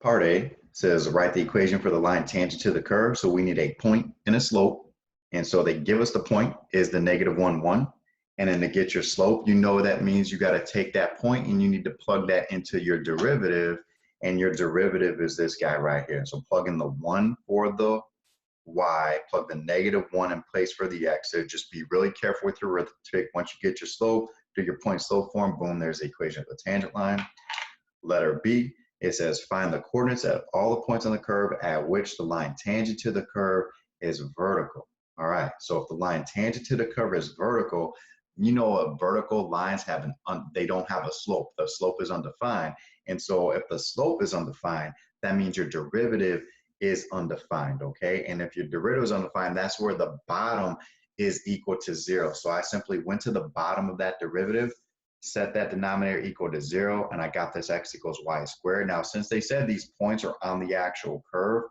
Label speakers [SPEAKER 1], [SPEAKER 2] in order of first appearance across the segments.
[SPEAKER 1] Part A says write the equation for the line tangent to the curve. So we need a point and a slope. And so they give us the point is the -1, 1. And then to get your slope, you know that means you got to take that point and you need to plug that into your derivative. And your derivative is this guy right here. So plug in the 1 for the y, plug the -1 in place for the x. So just be really careful with your arithmetic. Once you get your slope, do your point slope form, boom, there's the equation of the tangent line. Letter B, it says find the coordinates at all the points on the curve at which the line tangent to the curve is vertical. All right, so if the line tangent to the curve is vertical, you know vertical lines have they don't have a slope. The slope is undefined. And so if the slope is undefined, that means your derivative is undefined, okay? And if your derivative is undefined, that's where the bottom is equal to 0. So I simply went to the bottom of that derivative, set that denominator equal to 0, and I got this x equals y squared. Now, since they said these points are on the actual curve,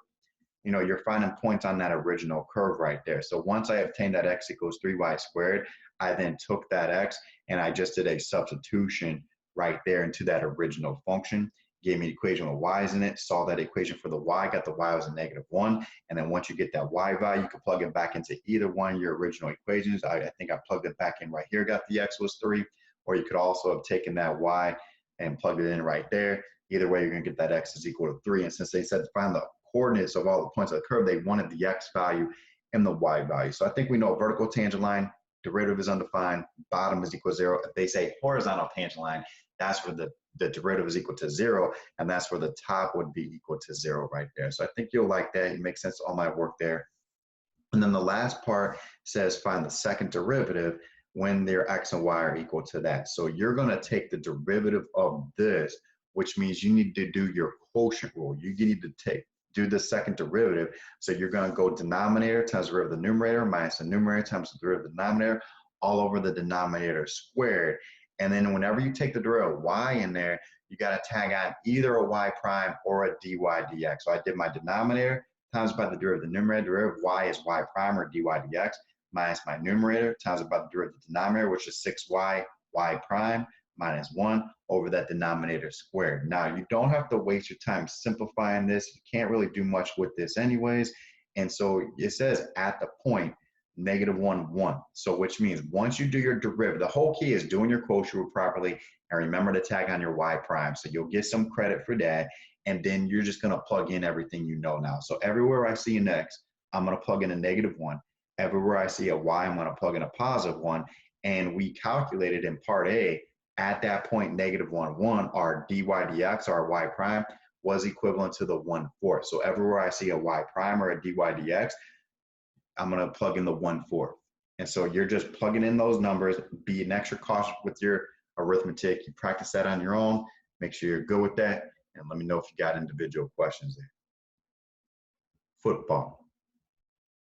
[SPEAKER 1] you know, you're finding points on that original curve right there. So once I obtained that x equals 3y squared, I then took that x and I just did a substitution right there into that original function. Gave me the equation with y's in it, saw that equation for the y, got the y was a -1. And then once you get that y value, you can plug it back into either one of your original equations. I think I plugged it back in right here, got the x was 3. Or you could also have taken that y and plugged it in right there. Either way, you're going to get that x is equal to 3. And since they said to find the coordinates of all the points of the curve, they wanted the x value and the y value. So I think we know vertical tangent line, derivative is undefined, bottom is equal to 0. If they say horizontal tangent line, that's where the derivative is equal to 0, and that's where the top would be equal to 0 right there. So I think you'll like that. It makes sense to all my work there. And then the last part says find the second derivative when their x and y are equal to that. So you're going to take the derivative of this, which means you need to do your quotient rule. You need to do the second derivative. So you're going to go denominator times the derivative of the numerator minus the numerator times the derivative of the denominator all over the denominator squared. And then whenever you take the derivative of y in there, you got to tag on either a y prime or a dy dx. So I did my denominator times by the derivative of the numerator. Derivative of y is y prime or dy dx minus my numerator times by the derivative of the denominator, which is 6y y prime minus 1 over that denominator squared. Now, you don't have to waste your time simplifying this. You can't really do much with this anyways. And so it says at the point, -1, 1. So which means once you do your derivative, the whole key is doing your quotient rule properly and remember to tag on your y prime. So you'll get some credit for that. And then you're just going to plug in everything you know now. So everywhere I see an x, I'm going to plug in a -1. Everywhere I see a y, I'm going to plug in a +1. And we calculated in part A, at that point, -1, 1, our dy dx, our y prime, was equivalent to the 1/4. So everywhere I see a y prime or a dy dx, I'm going to plug in the 1/4. And so you're just plugging in those numbers. Be an extra cautious with your arithmetic. You practice that on your own. Make sure you're good with that. And let me know if you got individual questions there. Football.